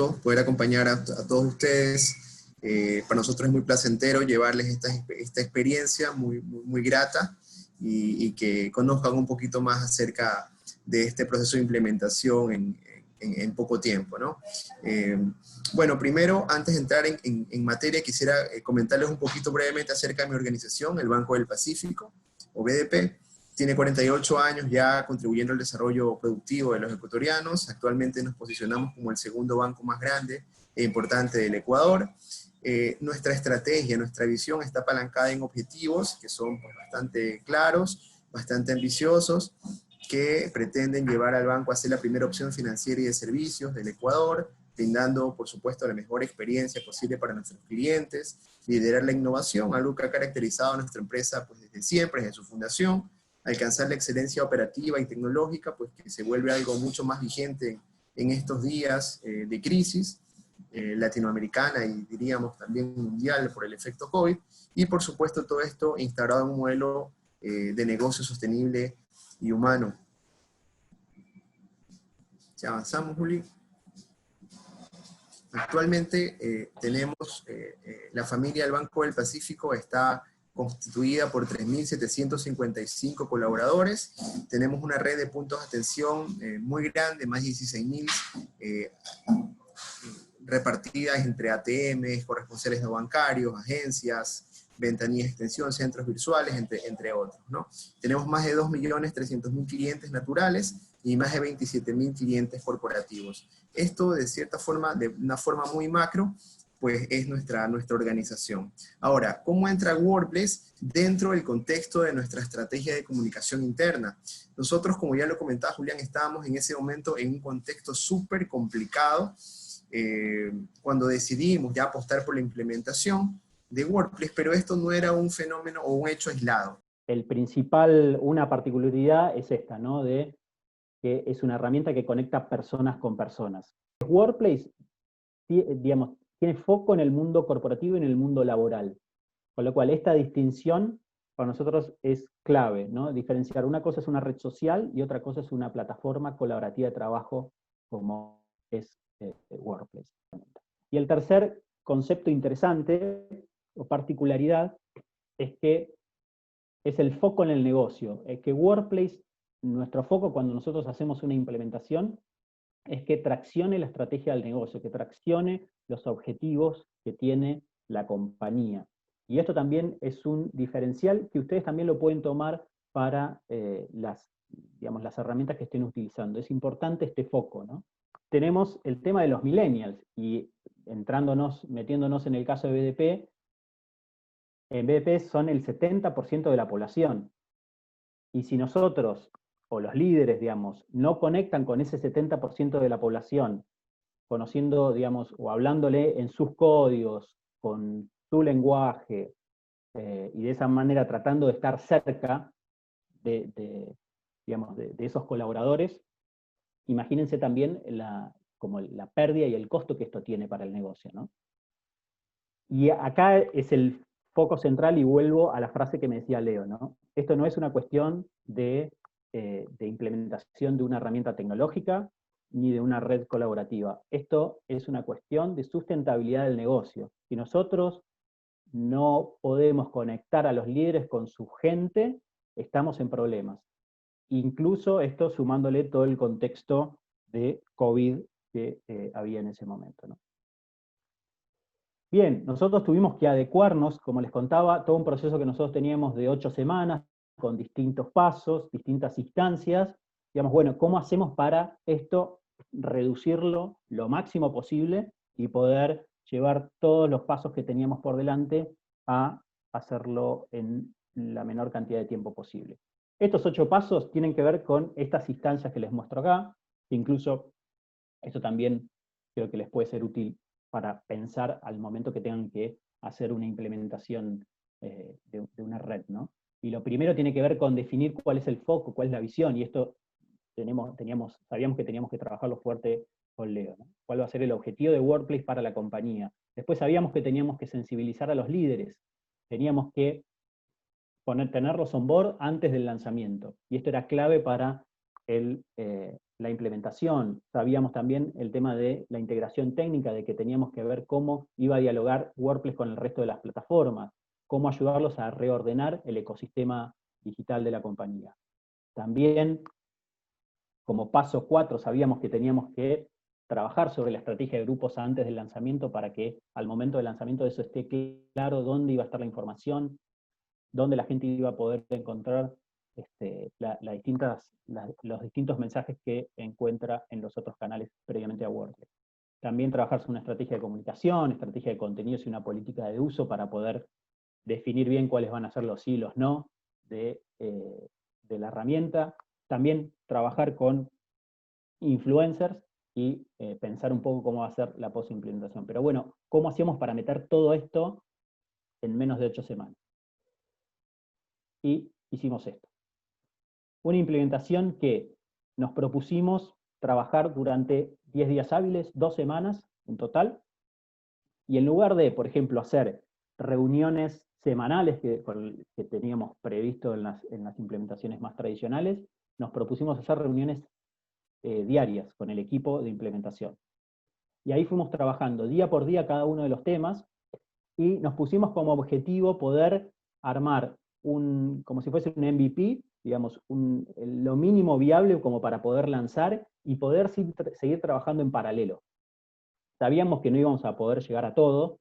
gusto poder acompañar a todos ustedes. Para nosotros es muy placentero llevarles esta experiencia muy grata y que conozcan un poquito más acerca de este proceso de implementación en poco tiempo, ¿no? Bueno, primero, antes de entrar en materia, quisiera comentarles un poquito brevemente acerca de mi organización, el Banco del Pacífico, o BDP. Tiene 48 años ya contribuyendo al desarrollo productivo de los ecuatorianos. Actualmente nos posicionamos como el segundo banco más grande e importante del Ecuador. Nuestra estrategia, nuestra visión está apalancada en objetivos que son pues, bastante claros, bastante ambiciosos, que pretenden llevar al banco a ser la primera opción financiera y de servicios del Ecuador, brindando, por supuesto, la mejor experiencia posible para nuestros clientes, liderar la innovación, algo que ha caracterizado a nuestra empresa pues, desde siempre, desde su fundación, alcanzar la excelencia operativa y tecnológica, pues que se vuelve algo mucho más vigente en estos días de crisis latinoamericana y diríamos también mundial por el efecto COVID, y por supuesto todo esto instaurado en un modelo de negocio sostenible y humano. Ya avanzamos, Juli. Actualmente tenemos la familia del Banco del Pacífico está constituida por 3.755 colaboradores. Tenemos una red de puntos de atención muy grande, más de 16.000 repartidas entre ATMs, corresponsales no bancarios, agencias, ventanillas de extensión, centros virtuales, entre otros, ¿no? Tenemos más de 2.300.000 clientes naturales y más de 27.000 clientes corporativos. Esto, de cierta forma, de una forma muy macro, pues es nuestra organización. Ahora, ¿cómo entra Workplace dentro del contexto de nuestra estrategia de comunicación interna? Nosotros, como ya lo comentaba Julián, estábamos en ese momento en un contexto súper complicado cuando decidimos ya apostar por la implementación de Workplace, pero esto no era un fenómeno o un hecho aislado. Una particularidad es esta, ¿no? De que es una herramienta que conecta personas con personas. Workplace, digamos, tiene foco en el mundo corporativo y en el mundo laboral. Con lo cual, esta distinción para nosotros es clave, ¿no? Diferenciar una cosa es una red social y otra cosa es una plataforma colaborativa de trabajo como es Workplace. Y el tercer concepto interesante o particularidad es que es el foco en el negocio. Es que Workplace, nuestro foco cuando nosotros hacemos una implementación, es que traccione la estrategia del negocio, que traccione los objetivos que tiene la compañía. Y esto también es un diferencial que ustedes también lo pueden tomar para las herramientas que estén utilizando. Es importante este foco, ¿no? Tenemos el tema de los millennials, y metiéndonos en el caso de BDP, en BDP son el 70% de la población. Y si nosotros, o los líderes, digamos, no conectan con ese 70% de la población, conociendo, digamos, o hablándole en sus códigos, con su lenguaje, y de esa manera tratando de estar cerca de esos colaboradores, imagínense también como la pérdida y el costo que esto tiene para el negocio, ¿no? Y acá es el foco central, y vuelvo a la frase que me decía Leo, ¿no? Esto no es una cuestión de implementación de una herramienta tecnológica ni de una red colaborativa. Esto es una cuestión de sustentabilidad del negocio. Si nosotros no podemos conectar a los líderes con su gente, estamos en problemas. Incluso esto sumándole todo el contexto de COVID que había en ese momento, ¿no? Bien, nosotros tuvimos que adecuarnos, como les contaba, todo un proceso que nosotros teníamos de 8 semanas, con distintos pasos, distintas instancias. Digamos, bueno, ¿cómo hacemos para esto reducirlo lo máximo posible y poder llevar todos los pasos que teníamos por delante a hacerlo en la menor cantidad de tiempo posible? Estos 8 pasos tienen que ver con estas instancias que les muestro acá, que incluso esto también creo que les puede ser útil para pensar al momento que tengan que hacer una implementación de una red, ¿no? Y lo primero tiene que ver con definir cuál es el foco, cuál es la visión, y esto sabíamos que teníamos que trabajarlo fuerte con Leo, ¿no? ¿Cuál va a ser el objetivo de Workplace para la compañía? Después sabíamos que teníamos que sensibilizar a los líderes, teníamos que tenerlos on board antes del lanzamiento, y esto era clave para la implementación, sabíamos también el tema de la integración técnica, de que teníamos que ver cómo iba a dialogar WordPress con el resto de las plataformas, cómo ayudarlos a reordenar el ecosistema digital de la compañía. También, como paso 4, sabíamos que teníamos que trabajar sobre la estrategia de grupos antes del lanzamiento para que al momento del lanzamiento de eso esté claro dónde iba a estar la información, dónde la gente iba a poder encontrar los distintos mensajes que encuentra en los otros canales previamente a WordPress. También trabajar sobre una estrategia de comunicación, estrategia de contenidos y una política de uso para poder definir bien cuáles van a ser los sí y los no de la herramienta. También trabajar con influencers y pensar un poco cómo va a ser la post-implementación. Pero bueno, ¿cómo hacíamos para meter todo esto en menos de 8 semanas? Y hicimos esto. Una implementación que nos propusimos trabajar durante 10 días hábiles, 2 semanas en total, y en lugar de, por ejemplo, hacer reuniones semanales que teníamos previsto en las implementaciones más tradicionales, nos propusimos hacer reuniones diarias con el equipo de implementación. Y ahí fuimos trabajando día por día cada uno de los temas, y nos pusimos como objetivo poder armar como si fuese un MVP, digamos, lo mínimo viable como para poder lanzar y poder seguir trabajando en paralelo. Sabíamos que no íbamos a poder llegar a todos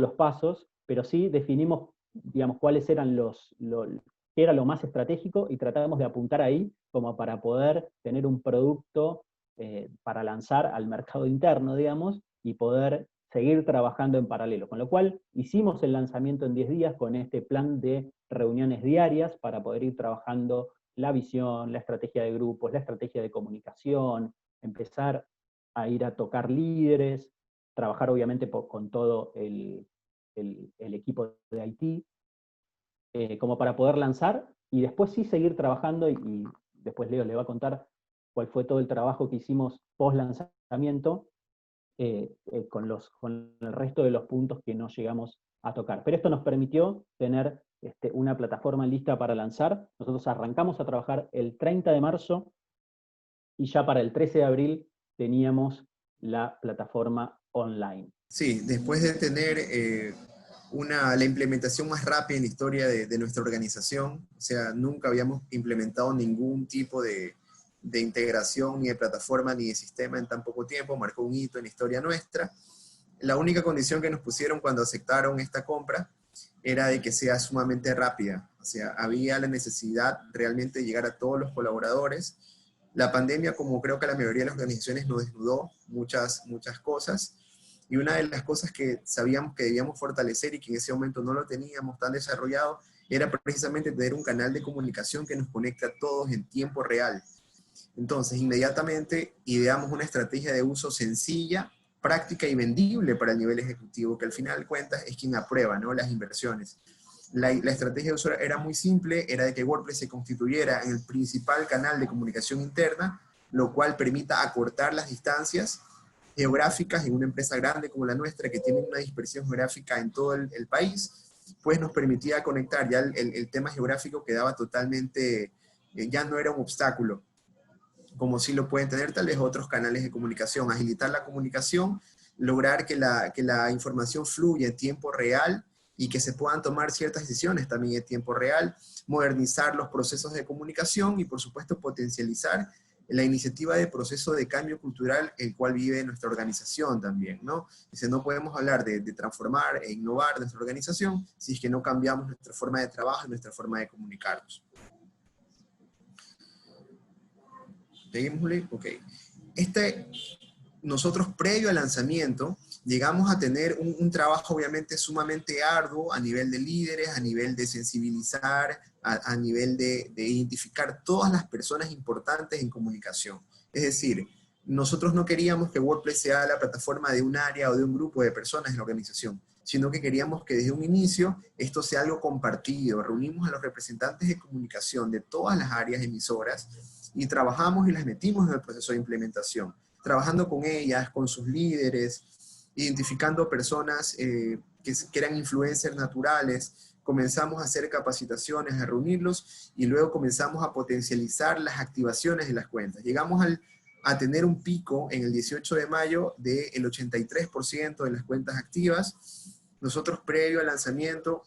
los pasos, pero sí definimos, digamos, cuáles eran qué era lo más estratégico, y tratamos de apuntar ahí como para poder tener un producto para lanzar al mercado interno, digamos, y poder seguir trabajando en paralelo. Con lo cual, hicimos el lanzamiento en 10 días con este plan de reuniones diarias para poder ir trabajando la visión, la estrategia de grupos, la estrategia de comunicación, empezar a ir a tocar líderes, trabajar obviamente con todo el equipo de IT, como para poder lanzar, y después sí seguir trabajando, y después Leo le va a contar cuál fue todo el trabajo que hicimos post lanzamiento, con el resto de los puntos que no llegamos a tocar. Pero esto nos permitió tener una plataforma lista para lanzar. Nosotros arrancamos a trabajar el 30 de marzo, y ya para el 13 de abril teníamos la plataforma online. Sí, después de tener la implementación más rápida en la historia de nuestra organización, o sea, nunca habíamos implementado ningún tipo de integración, ni de plataforma, ni de sistema en tan poco tiempo, marcó un hito en la historia nuestra. La única condición que nos pusieron cuando aceptaron esta compra era de que sea sumamente rápida, o sea, había la necesidad realmente de llegar a todos los colaboradores. La pandemia, como creo que la mayoría de las organizaciones, nos desnudó muchas cosas, y una de las cosas que sabíamos que debíamos fortalecer y que en ese momento no lo teníamos tan desarrollado era precisamente tener un canal de comunicación que nos conecte a todos en tiempo real. Entonces, inmediatamente ideamos una estrategia de uso sencilla, práctica y vendible para el nivel ejecutivo, que al final de cuentas es quien aprueba, ¿no?, las inversiones. La estrategia de uso era muy simple, era de que WordPress se constituyera en el principal canal de comunicación interna, lo cual permita acortar las distancias geográficas en una empresa grande como la nuestra, que tiene una dispersión geográfica en todo el país, pues nos permitía conectar. Ya el tema geográfico quedaba totalmente, ya no era un obstáculo, como sí lo pueden tener tal vez otros canales de comunicación. Agilitar la comunicación, lograr que la información fluya en tiempo real y que se puedan tomar ciertas decisiones también en tiempo real, modernizar los procesos de comunicación y, por supuesto, potencializar la iniciativa de proceso de cambio cultural el cual vive nuestra organización también, ¿no? Dice, no podemos hablar de transformar e innovar nuestra organización si es que no cambiamos nuestra forma de trabajo y nuestra forma de comunicarnos. ¿Seguimos? Ok. Nosotros previo al lanzamiento llegamos a tener un trabajo obviamente sumamente arduo a nivel de líderes, a nivel de sensibilizar, a nivel de identificar todas las personas importantes en comunicación. Es decir, nosotros no queríamos que WordPress sea la plataforma de un área o de un grupo de personas en la organización, sino que queríamos que desde un inicio esto sea algo compartido. Reunimos a los representantes de comunicación de todas las áreas emisoras y trabajamos y las metimos en el proceso de implementación, trabajando con ellas, con sus líderes, identificando personas que eran influencers naturales, comenzamos a hacer capacitaciones, a reunirlos, y luego comenzamos a potencializar las activaciones de las cuentas. Llegamos a tener un pico en el 18 de mayo del 83% de las cuentas activas. Nosotros previo al lanzamiento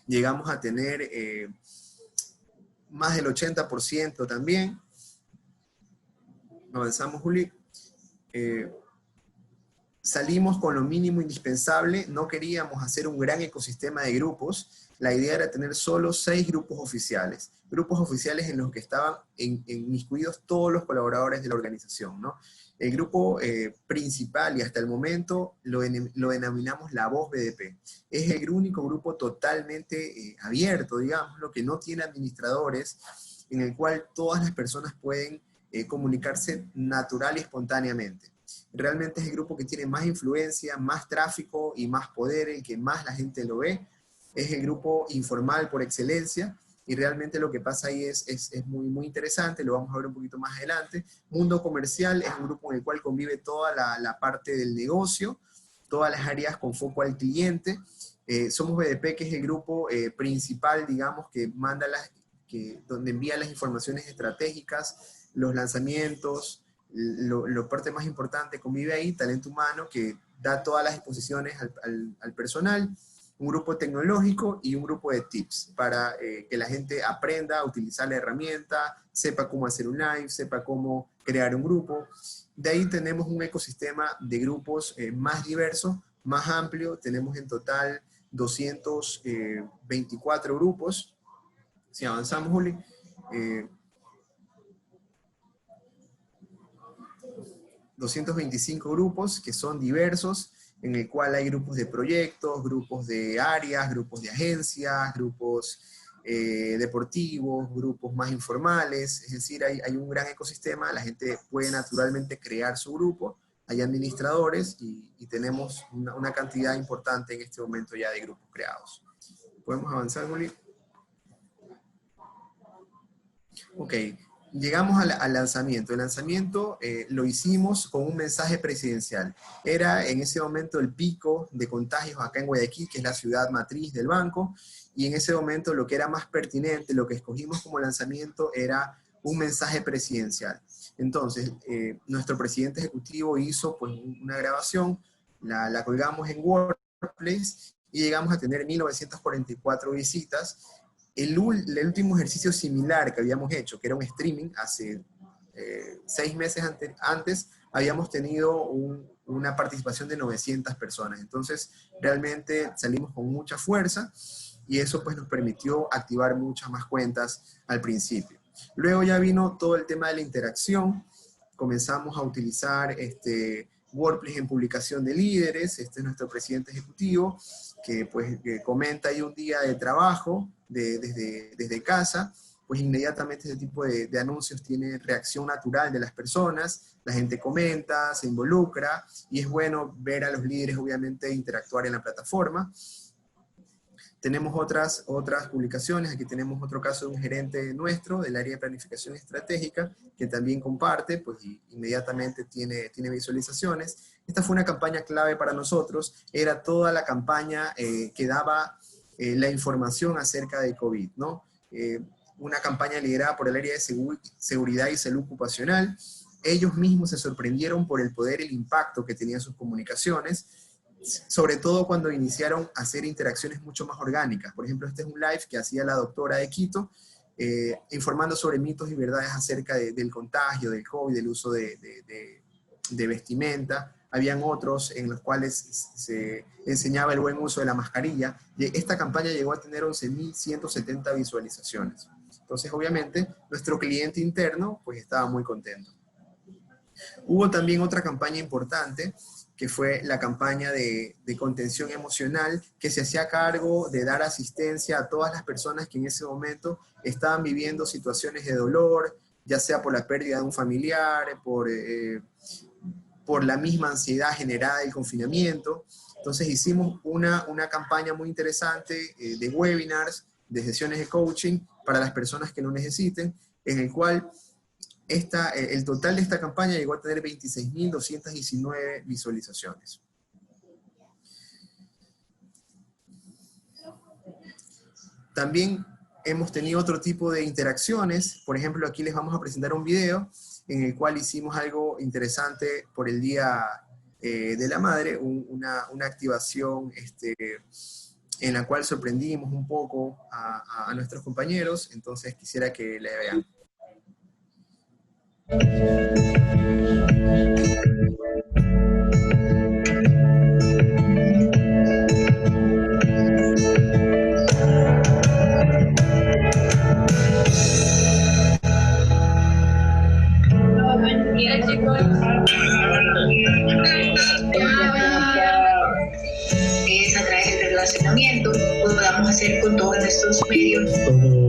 llegamos a tener más del 80% también. Avanzamos, Juli. Salimos con lo mínimo indispensable, no queríamos hacer un gran ecosistema de grupos, la idea era tener solo 6 grupos oficiales en los que estaban inmiscuidos todos los colaboradores de la organización, ¿no? El grupo principal y hasta el momento lo denominamos La Voz BDP. Es el único grupo totalmente abierto, digamos, lo que no tiene administradores, en el cual todas las personas pueden comunicarse natural y espontáneamente. Realmente es el grupo que tiene más influencia, más tráfico y más poder, el que más la gente lo ve. Es el grupo informal por excelencia, y realmente lo que pasa ahí es muy, muy interesante, lo vamos a ver un poquito más adelante. Mundo Comercial es un grupo en el cual convive toda la parte del negocio, todas las áreas con foco al cliente. Somos BDP, que es el grupo principal, digamos, que manda donde envía las informaciones estratégicas, los lanzamientos, lo parte más importante, convive ahí, talento humano, que da todas las exposiciones al personal, un grupo tecnológico y un grupo de tips para que la gente aprenda a utilizar la herramienta, sepa cómo hacer un live, sepa cómo crear un grupo. De ahí tenemos un ecosistema de grupos más diverso, más amplio. Tenemos en total 224 grupos. Si avanzamos, Juli. 225 grupos que son diversos, en el cual hay grupos de proyectos, grupos de áreas, grupos de agencias, grupos deportivos, grupos más informales, es decir, hay un gran ecosistema, la gente puede naturalmente crear su grupo, hay administradores y tenemos una cantidad importante en este momento ya de grupos creados. ¿Podemos avanzar, Juli? Ok. Llegamos al lanzamiento. El lanzamiento lo hicimos con un mensaje presidencial. Era en ese momento el pico de contagios acá en Guayaquil, que es la ciudad matriz del banco, y en ese momento lo que era más pertinente, lo que escogimos como lanzamiento era un mensaje presidencial. Entonces, nuestro presidente ejecutivo hizo pues, una grabación, la colgamos en Workplace y llegamos a tener 1944 visitas. El último ejercicio similar que habíamos hecho, que era un streaming, hace 6 meses antes, habíamos tenido una participación de 900 personas. Entonces, realmente salimos con mucha fuerza y eso pues nos permitió activar muchas más cuentas al principio. Luego ya vino todo el tema de la interacción. Comenzamos a utilizar Workplace en publicación de líderes. Este es nuestro presidente ejecutivo, que pues comenta ahí un día de trabajo desde casa, pues inmediatamente ese tipo de anuncios tiene reacción natural de las personas, la gente comenta, se involucra, y es bueno ver a los líderes obviamente interactuar en la plataforma. Tenemos otras publicaciones, aquí tenemos otro caso de un gerente nuestro del área de planificación estratégica, que también comparte, pues inmediatamente tiene visualizaciones. Esta fue una campaña clave para nosotros, era toda la campaña que daba la información acerca de COVID, ¿no? Una campaña liderada por el área de seguridad y salud ocupacional. Ellos mismos se sorprendieron por el poder y el impacto que tenían sus comunicaciones, sobre todo cuando iniciaron a hacer interacciones mucho más orgánicas. Por ejemplo, este es un live que hacía la doctora de Quito, informando sobre mitos y verdades acerca del contagio, del COVID, del uso de vestimenta. Habían otros en los cuales se enseñaba el buen uso de la mascarilla. Esta campaña llegó a tener 11.170 visualizaciones. Entonces, obviamente, nuestro cliente interno pues estaba muy contento. Hubo también otra campaña importante, que fue la campaña de contención emocional, que se hacía cargo de dar asistencia a todas las personas que en ese momento estaban viviendo situaciones de dolor, ya sea por la pérdida de un familiar, por la misma ansiedad generada del confinamiento. Entonces hicimos una campaña muy interesante de webinars, de sesiones de coaching para las personas que lo necesiten, en el cual el total de esta campaña llegó a tener 26.219 visualizaciones. También hemos tenido otro tipo de interacciones. Por ejemplo, aquí les vamos a presentar un video en el cual hicimos algo interesante por el Día de la Madre, una activación en la cual sorprendimos un poco a nuestros compañeros. Entonces quisiera que la vean. Mira, chicos, es a través del relacionamiento podamos hacer con todos nuestros medios. Todo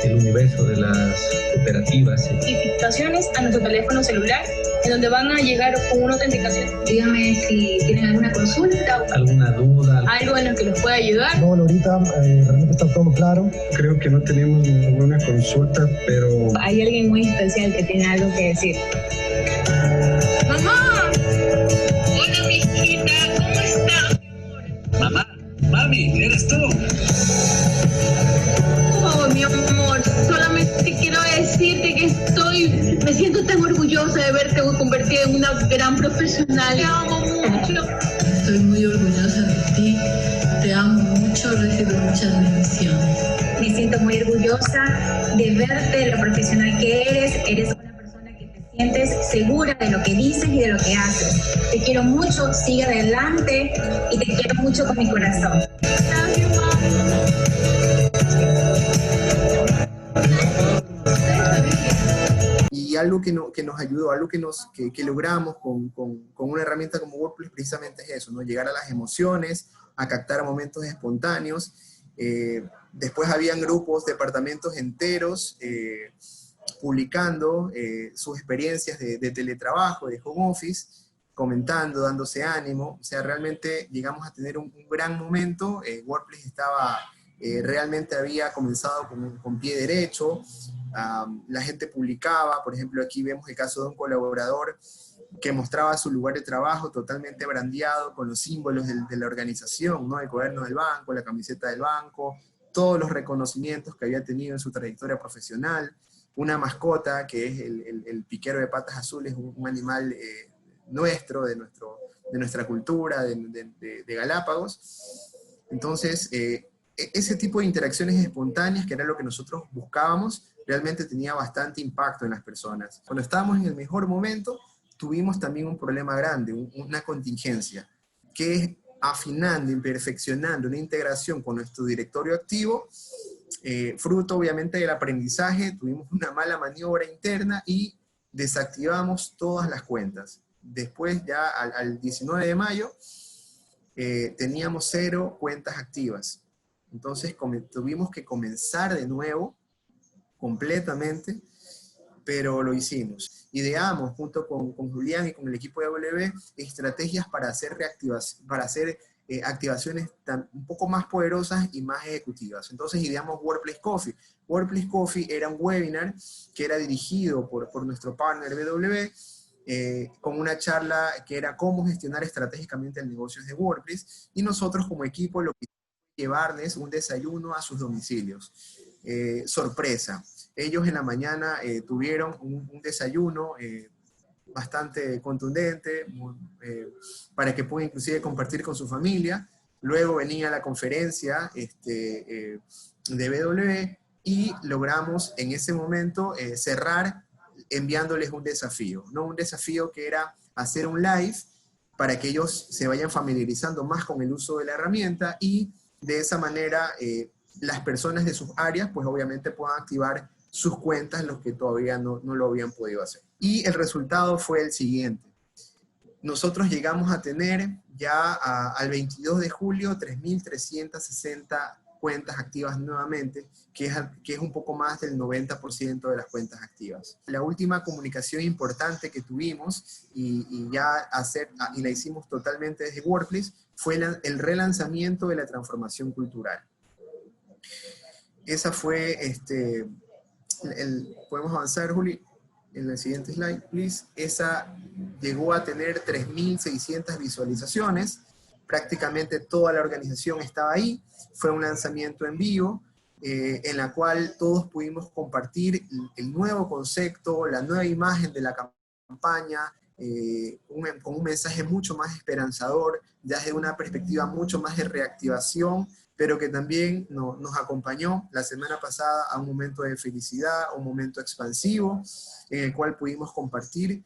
el universo de las cooperativas. Notificaciones a nuestro teléfono celular, en donde van a llegar con una autenticación. Díganme si tienen alguna consulta. ¿Alguna duda? Algo en lo que los pueda ayudar. No, ahorita realmente está todo claro. Creo que no tenemos ninguna consulta, pero... Hay alguien muy especial que tiene algo que decir. ¡Mamá! Hola, mi hijita, ¿cómo estás? Mamá, mami, ¿eres tú? Oh, mi amor, solamente quiero decirte que me siento tan orgullosa de verte convertida en una gran profesional. Te amo mucho. Estoy muy orgullosa de ti. Te amo mucho, recibo muchas bendiciones. Me siento muy orgullosa de verte, de lo profesional que eres. Eres una persona que te sientes segura de lo que dices y de lo que haces. Te quiero mucho, sigue adelante y te quiero mucho con mi corazón. Gracias, mamá. Y algo que nos ayudó, algo que logramos con una herramienta como WordPress precisamente es eso, ¿no? Llegar a las emociones, a captar momentos espontáneos. Después habían grupos, departamentos enteros publicando sus experiencias de teletrabajo, de home office, comentando, dándose ánimo. O sea, realmente llegamos a tener un gran momento. WordPress estaba, realmente había comenzado con pie derecho. La gente publicaba, por ejemplo, aquí vemos el caso de un colaborador que mostraba su lugar de trabajo totalmente brandeado con los símbolos de la organización, ¿no? El cuaderno del banco, la camiseta del banco, todos los reconocimientos que había tenido en su trayectoria profesional, una mascota que es el piquero de patas azules, un animal nuestro, de nuestra cultura, de Galápagos. Entonces, ese tipo de interacciones espontáneas, que era lo que nosotros buscábamos, realmente tenía bastante impacto en las personas. Cuando estábamos en el mejor momento, tuvimos también un problema grande, una contingencia, que es afinando y perfeccionando una integración con nuestro directorio activo, fruto obviamente del aprendizaje, tuvimos una mala maniobra interna y desactivamos todas las cuentas. Después ya al 19 de mayo teníamos 0 cuentas activas. Entonces tuvimos que comenzar de nuevo completamente, pero lo hicimos. Ideamos junto con Julián y con el equipo de AWS estrategias para hacer activaciones un poco más poderosas y más ejecutivas. Entonces ideamos Workplace Coffee. Workplace Coffee era un webinar que era dirigido por nuestro partner BW, con una charla que era cómo gestionar estratégicamente el negocio de WordPress, y nosotros como equipo lo que llevarles un desayuno a sus domicilios. Sorpresa. Ellos en la mañana tuvieron un desayuno bastante contundente, para que puedan inclusive compartir con su familia. Luego venía la conferencia de BW y logramos en ese momento cerrar enviándoles un desafío, ¿no? Un desafío que era hacer un live para que ellos se vayan familiarizando más con el uso de la herramienta y de esa manera las personas de sus áreas pues obviamente puedan activar sus cuentas, los que todavía no lo habían podido hacer. Y el resultado fue el siguiente. Nosotros llegamos a tener ya al 22 de julio 3.360 cuentas activas nuevamente, que es un poco más del 90% de las cuentas activas. La última comunicación importante que tuvimos y la hicimos totalmente desde WordPress fue el relanzamiento de la transformación cultural. Esa fue, podemos avanzar, Juli, en el siguiente slide, please. Esa llegó a tener 3.600 visualizaciones, prácticamente toda la organización estaba ahí, fue un lanzamiento en vivo, en la cual todos pudimos compartir el nuevo concepto, la nueva imagen de la campaña, con un mensaje mucho más esperanzador, ya desde una perspectiva mucho más de reactivación, pero que también nos acompañó la semana pasada a un momento de felicidad, un momento expansivo, en el cual pudimos compartir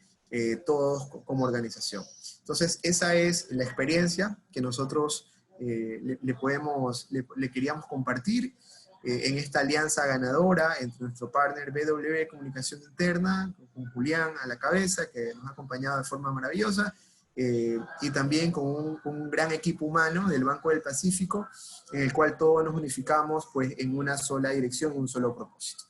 todos como organización. Entonces, esa es la experiencia que nosotros le queríamos compartir en esta alianza ganadora entre nuestro partner BW Comunicación Interna, con Julián a la cabeza, que nos ha acompañado de forma maravillosa, y también con un gran equipo humano del Banco del Pacífico, en el cual todos nos unificamos pues, en una sola dirección, un solo propósito.